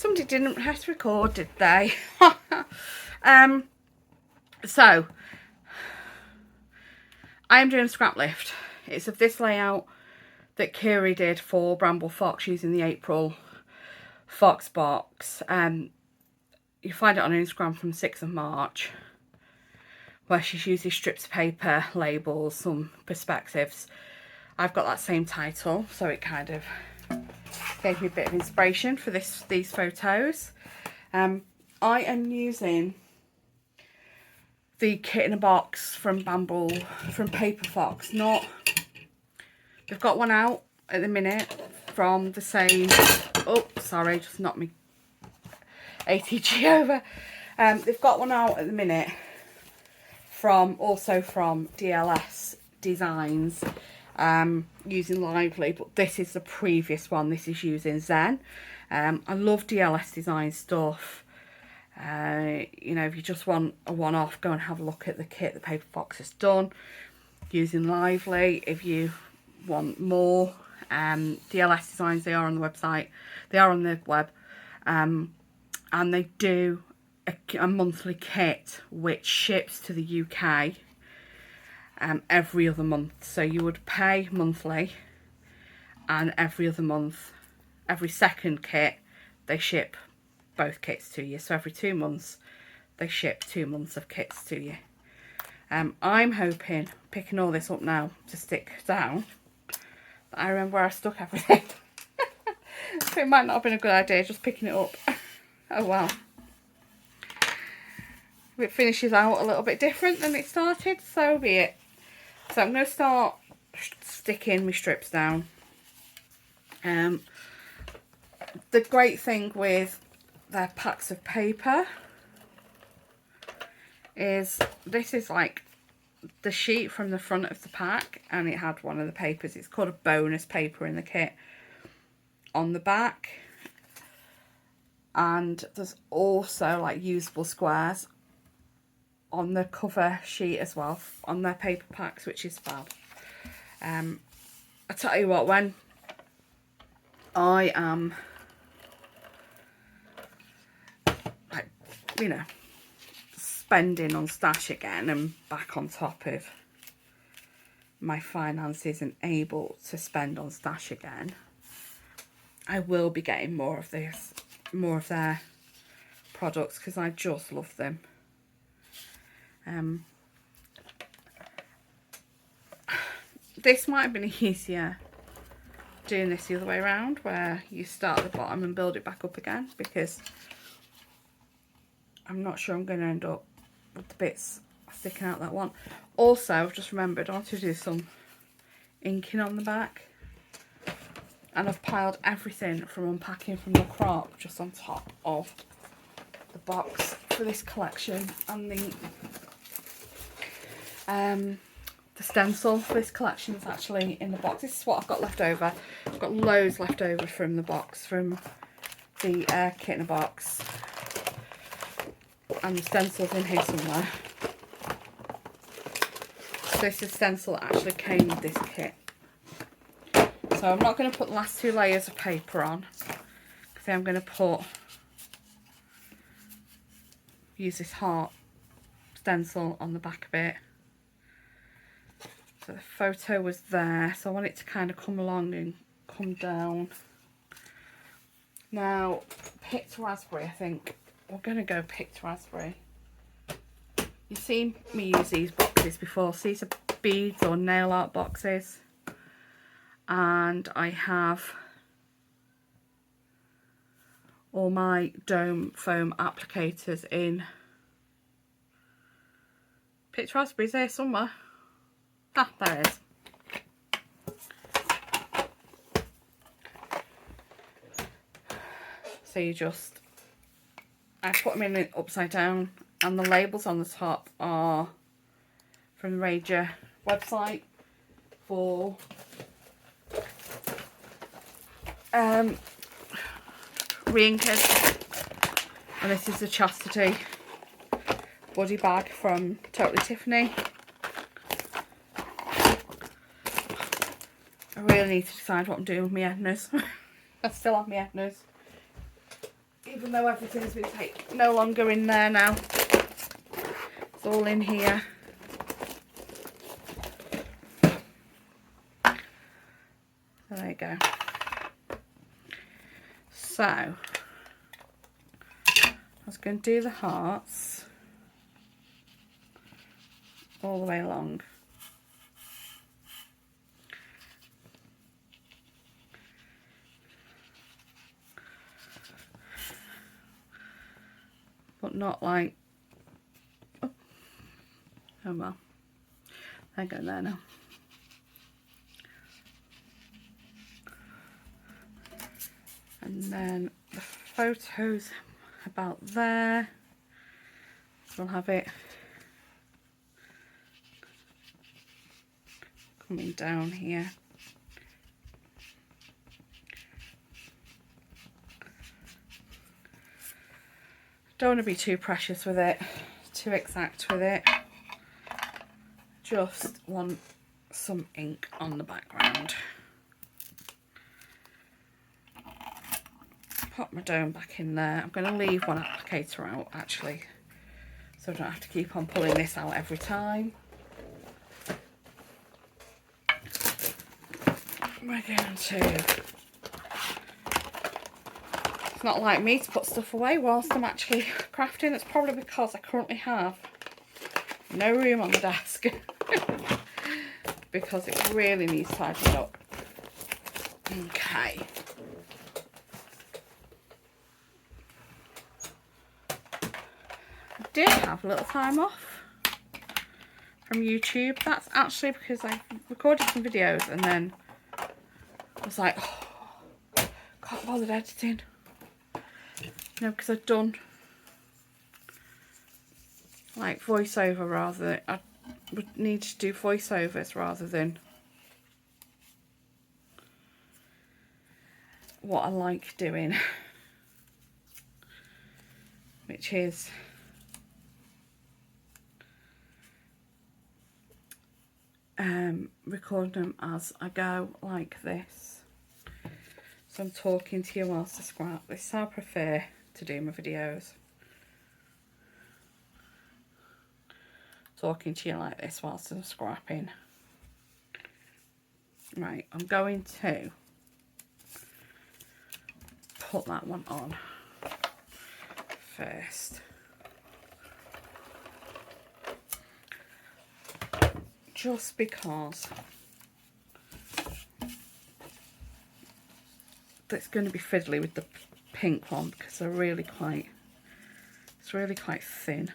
Somebody didn't press record, did they? So I'm doing a scrap lift. It's of this layout that Kiri did for Bramble Fox using the April Fox box. You find it on Instagram from 6th of March, where she's used these strips of paper, labels, some perspectives. I've got that same title, so it kind of gave me a bit of inspiration for these photos. I am using the kit in a box from Bramble, from Paper Fox. They've got one out at the minute from the same, oh sorry, just knocked me ATG over. They've got one out at the minute also from DLS Designs, using Lively, but this is the previous one. This is using Zen. I love DLS Design stuff. You know, if you just want a one-off, go and have a look at the kit that Paper Fox has done using Lively. If you want more, DLS Designs, they are on the website, they are on the web, and they do a monthly kit which ships to the UK every other month. So you would pay monthly, and every other month, every second kit, they ship both kits to you. So every 2 months they ship 2 months of kits to you. I'm hoping, picking all this up now to stick down, that I remember where I stuck everything. So it might not have been a good idea just picking it up. Oh well. If it finishes out a little bit different than it started, so be it. So I'm going to start sticking my strips down. The great thing with their packs of paper is this is like the sheet from the front of the pack, and it had one of the papers, it's called a bonus paper in the kit, on the back. And there's also like usable squares on the cover sheet as well, on their paper packs, which is fab. I tell you what, when I am like, you know, spending on stash again and back on top of my finances and able to spend on stash again, I will be getting more of their products, because I just love them. This might have been easier doing this the other way around, where you start at the bottom and build it back up again, because I'm not sure I'm going to end up with the bits sticking out that one. Also, I've just remembered I want to do some inking on the back, and I've piled everything from unpacking from the crop just on top of the box for this collection, and the stencil for this collection is actually in the box. This is what I've got left over. I've got loads left over from the box, from the kit in a box, and the stencil's in here somewhere. So this is the stencil that actually came with this kit. So I'm not going to put the last 2 layers of paper on, because I'm going to use this heart stencil on the back of it. So the photo was there, so I want it to kind of come along and come down. Now, picked raspberry, I think. We're going to go picked raspberry. You've seen me use these boxes before. So these are beads or nail art boxes. And I have all my dome foam applicators in picked raspberries there somewhere. Ah, there it is. So I put them in it upside down, and the labels on the top are from the Ranger website for re-inkers. And this is the Chastity body bag from Totally Tiffany. I really need to decide what I'm doing with my Ednas. I still have my Ednas, even even though everything's been taken, no longer in there now. It's all in here. So there you go. So I was going to do the hearts all the way along. But not like, oh well, they're going there now. And then the photos about there, so we'll have it coming down here. Don't want to be too precious with it, too exact with it. Just want some ink on the background. Pop my dome back in there. I'm going to leave one applicator out actually, so I don't have to keep on pulling this out every time. We're going to... It's not like me to put stuff away whilst I'm actually crafting. It's probably because I currently have no room on the desk because it really needs tidying up. Okay. I did have a little time off from YouTube. That's actually because I recorded some videos and then I was like, oh, can't bother editing. No, because I'd done like voiceover rather than, I would need to do voiceovers rather than what I like doing, which is recording them as I go like this. So I'm talking to you whilst I scrap. This is how I prefer to do my videos. Talking to you like this whilst I'm scrapping. Right, I'm going to put that one on first. Just because it's going to be fiddly with the pink one because they're really quite, it's really quite thin.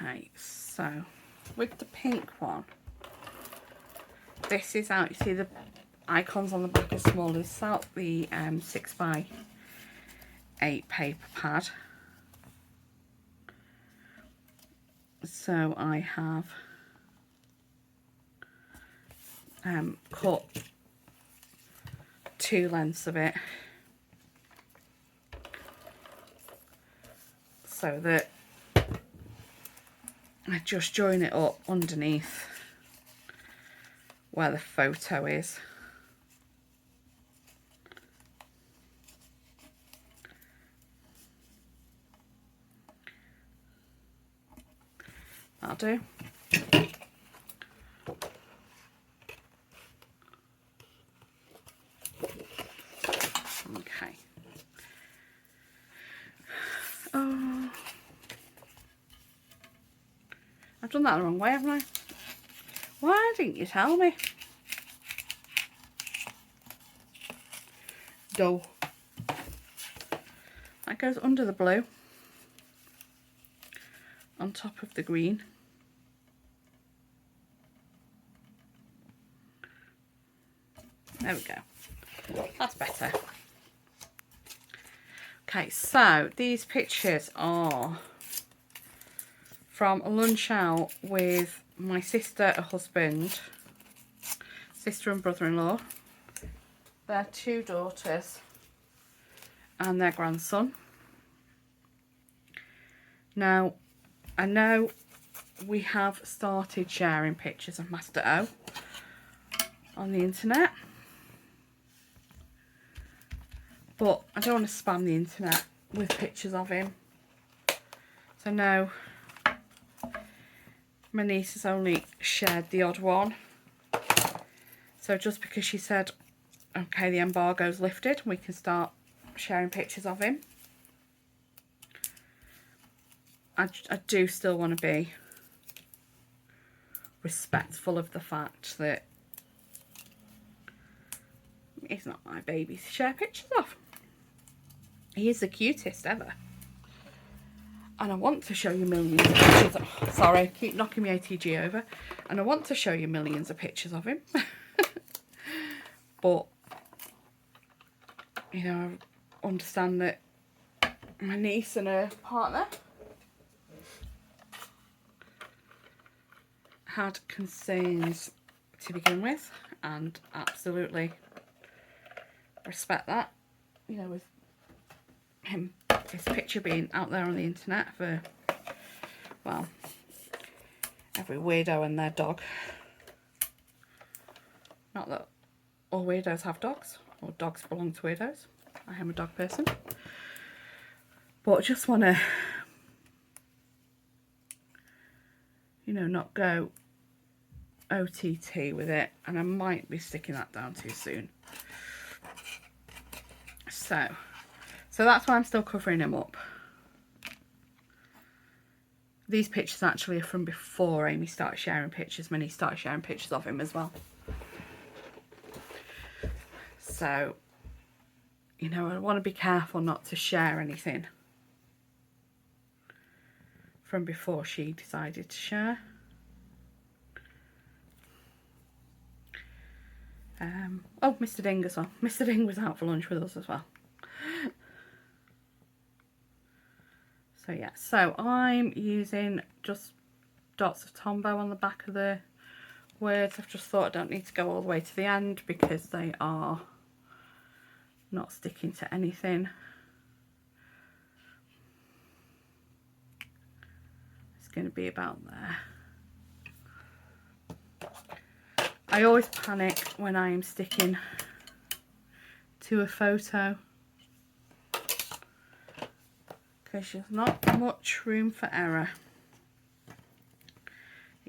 Okay, so with the pink one, this is out, you see the icons on the back are small. This is out the 6x8 paper pad. So I have cut 2 lengths of it so that I just join it up underneath where the photo is. That'll do. Okay. Oh, I've done that the wrong way, haven't I? Why didn't you tell me? Dull. That goes under the blue, on top of the green. There we go. That's better. Okay, so these pictures are from a lunch out with my sister, her husband, sister and brother-in-law, their 2 daughters and their grandson. Now, I know we have started sharing pictures of Master O on the internet, but I don't want to spam the internet with pictures of him. So no, my niece has only shared the odd one. So just because she said, okay, the embargo's lifted, we can start sharing pictures of him, I do still want to be respectful of the fact that he's not my baby to share pictures of. He is the cutest ever. And I want to show you millions of pictures of, sorry, keep knocking my ATG over. And I want to show you millions of pictures of him. But, you know, I understand that my niece and her partner had concerns to begin with, and absolutely respect that. You know, with him, his picture being out there on the internet for, well, every weirdo and their dog. Not that all weirdos have dogs, or dogs belong to weirdos. I am a dog person. But I just want to, you know, not go OTT with it, and I might be sticking that down too soon. So that's why I'm still covering him up. These pictures actually are from before Amy started sharing pictures, when he started sharing pictures of him as well. So, you know, I want to be careful not to share anything from before she decided to share. Oh, Mr. Ding as well. Mr. Ding was out for lunch with us as well. So yeah, so I'm using just dots of Tombow on the back of the words. I've just thought I don't need to go all the way to the end because they are not sticking to anything. It's going to be about there. I always panic when I'm sticking to a photo because there's not much room for error.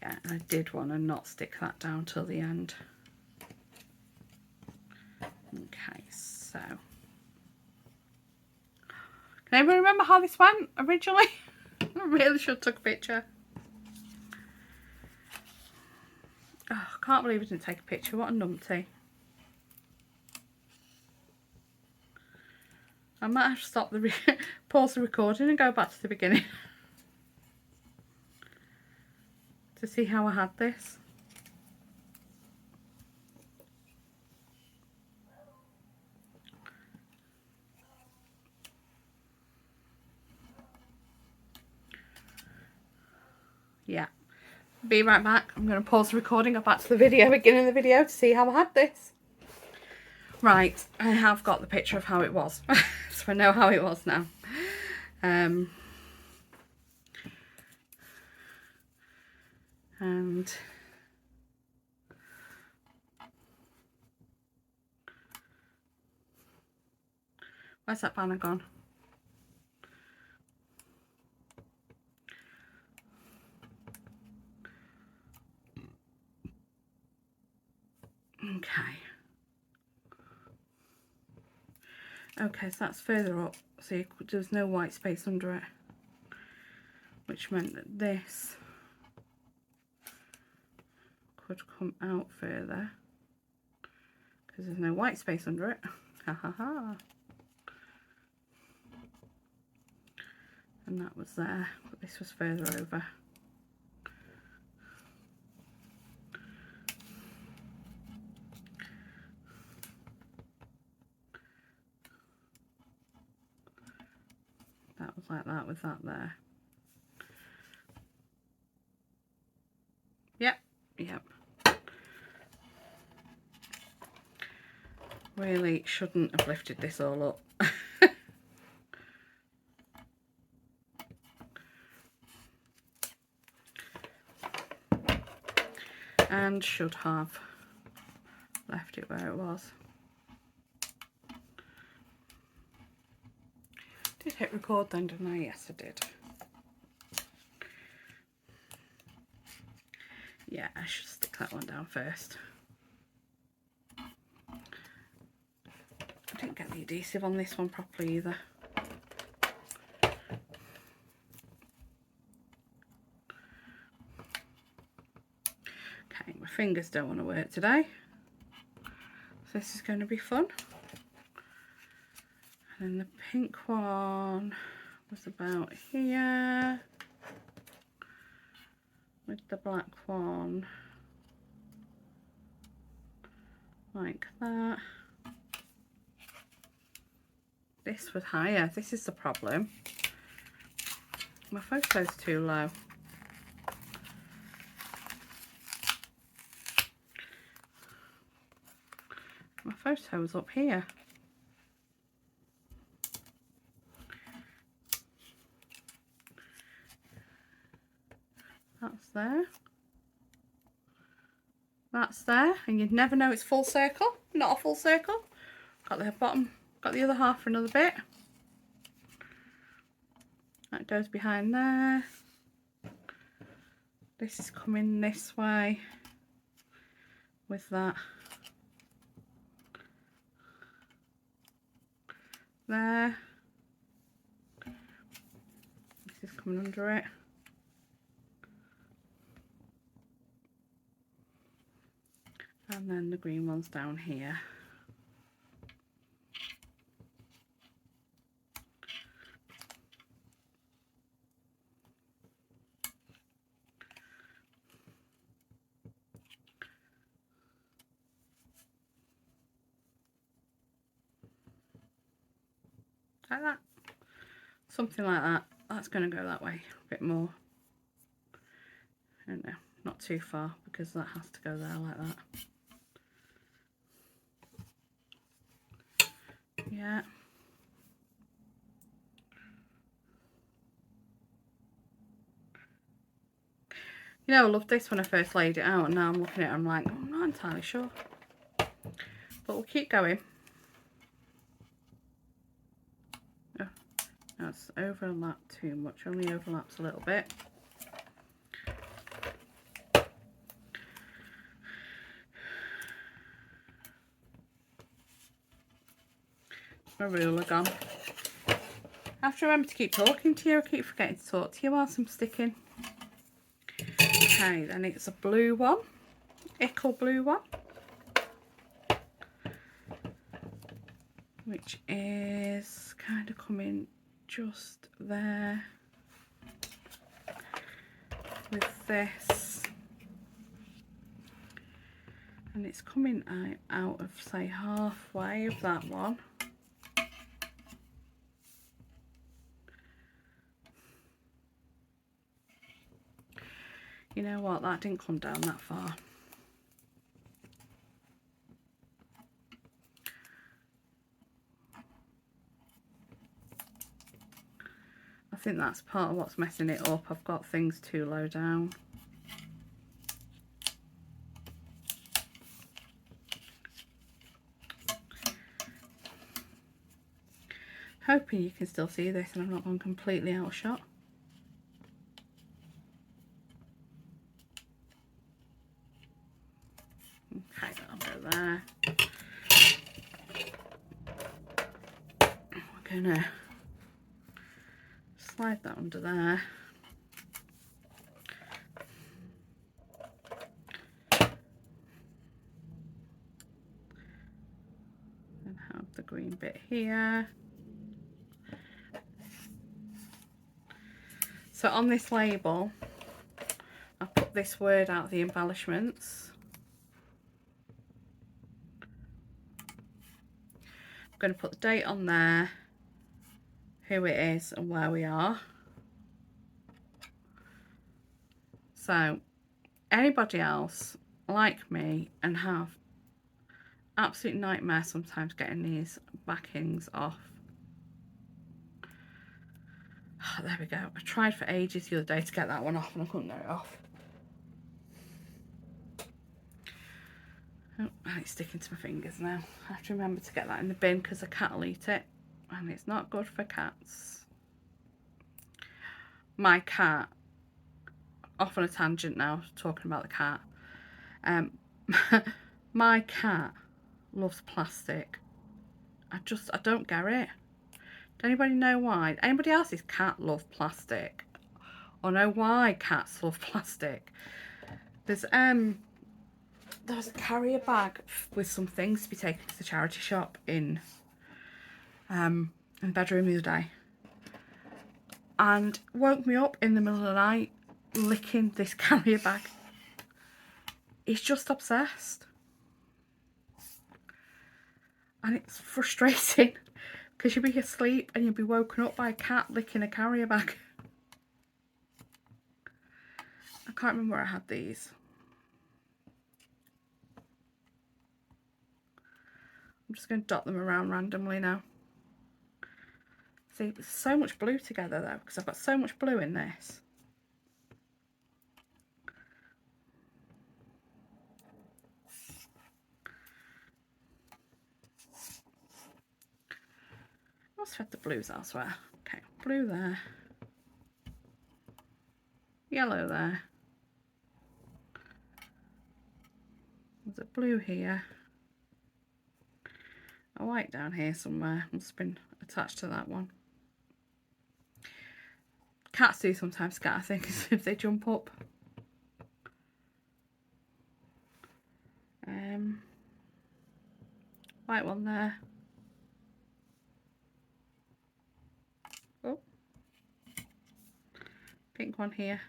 Yeah, and I did want to not stick that down till the end. Okay, so can anyone remember how this went originally? I really should have took a picture. Oh, I can't believe I didn't take a picture. What a numpty. I might have to stop the pause the recording and go back to the beginning to see how I had this. Yeah. Be right back. I'm going to pause the recording, go back to the video, beginning of the video to see how I had this. Right, I have got the picture of how it was. So I know how it was now. And where's that banner gone? Okay, so that's further up, so there's no white space under it, which meant that this could come out further because there's no white space under it. Ha ha ha. And that was there, but this was further over. That was like that with that there. Yep. Really shouldn't have lifted this all up. and should have left it where it was. Did hit record then, didn't I? Yes, I did. Yeah, I should stick that one down first. I didn't get the adhesive on this one properly either. Okay, my fingers don't want to work today. So this is going to be fun. And the pink one was about here, with the black one like that. This was higher. This is the problem. My photo's too low. My photo's up here. That's there. That's there, and you'd never know it's full circle. Not a full circle. Got the bottom, got the other half for another bit. That goes behind there. This is coming this way with that there. This is coming under it. And then the green one's down here. Like that. Something like that. That's going to go that way a bit more. I don't know, not too far, because that has to go there like that. Yeah. You know, I loved this when I first laid it out, and now I'm looking at it, I'm like, I'm not entirely sure. But we'll keep going. Oh, that's overlapped too much, only overlaps a little bit. My ruler gone. I have to remember to keep talking to you. I keep forgetting to talk to you whilst I'm sticking. Okay, then it's a blue one, ickle blue one, which is kind of coming just there with this, and it's coming out of, say, halfway of that one. You know what, that didn't come down that far. I think that's part of what's messing it up. I've got things too low down. Hoping you can still see this and I'm not gone completely out of shot. Okay, that'll go there. We're gonna slide that under there. And have the green bit here. So on this label, I put this word out, the embellishments. I'm going to put the date on there, who it is and where we are. So anybody else like me and have absolute nightmare sometimes getting these backings off. Oh, there we go. I tried for ages the other day to get that one off and I couldn't get it off. Oh, it's sticking to my fingers now. I have to remember to get that in the bin because a cat will eat it. And it's not good for cats. My cat, off on a tangent now, talking about the cat. My cat loves plastic. I don't get it. Does anybody know why? Anybody else's cat love plastic? Or know why cats love plastic? There's a carrier bag with some things to be taken to the charity shop in the bedroom the other day, and woke me up in the middle of the night licking this carrier bag. He's just obsessed, and it's frustrating because you'll be asleep and you'll be woken up by a cat licking a carrier bag. I can't remember where I had these. I'm just going to dot them around randomly now. See, there's so much blue together though, because I've got so much blue in this. I must have the blues elsewhere. Okay, blue there. Yellow there. There's a blue here. A white down here somewhere. Must have been attached to that one. Cats do sometimes scatter things if they jump up. White one there. Oh. Pink one here.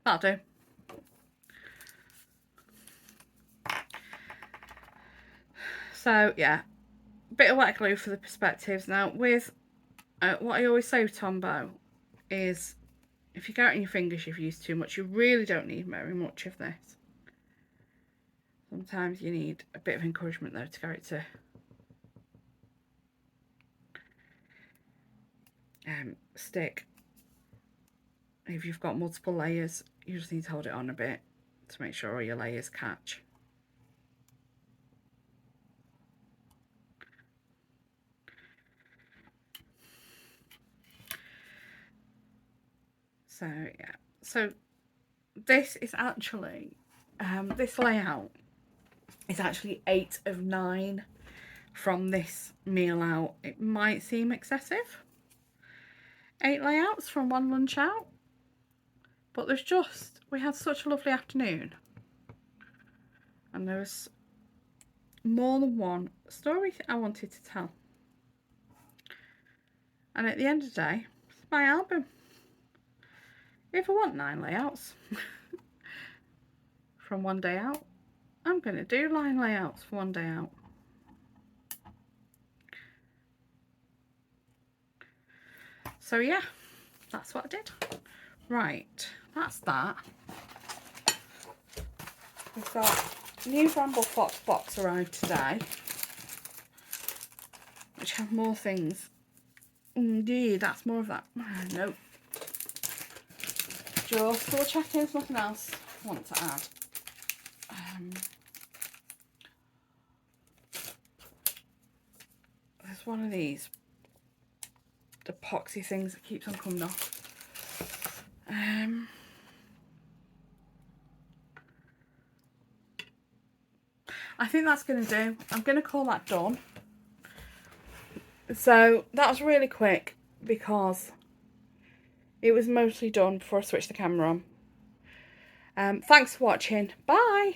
That'll do. So yeah, a bit of wet glue for the perspectives. Now with what I always say with Tombow is, if you get it in your fingers, you've used too much. You really don't need very much of this. Sometimes you need a bit of encouragement though to get it to stick. If you've got multiple layers, you just need to hold it on a bit to make sure all your layers catch. So yeah, so this is actually, this layout is actually 8 of 9 from this meal out. It might seem excessive, 8 layouts from one lunch out, but we had such a lovely afternoon and there was more than one story I wanted to tell, and at the end of the day, it's my album. If I want 9 layouts from one day out, I'm going to do 9 layouts for one day out. So yeah, that's what I did. Right, that's that. We've got new Bramble Fox box arrived today, which have more things. Indeed, that's more of that. Nope. Just double checking there's nothing else I want to add. There's one of these epoxy things that keeps on coming off. I think that's going to do. I'm going to call that done. So that was really quick because it was mostly done before I switched the camera on. Thanks for watching. Bye.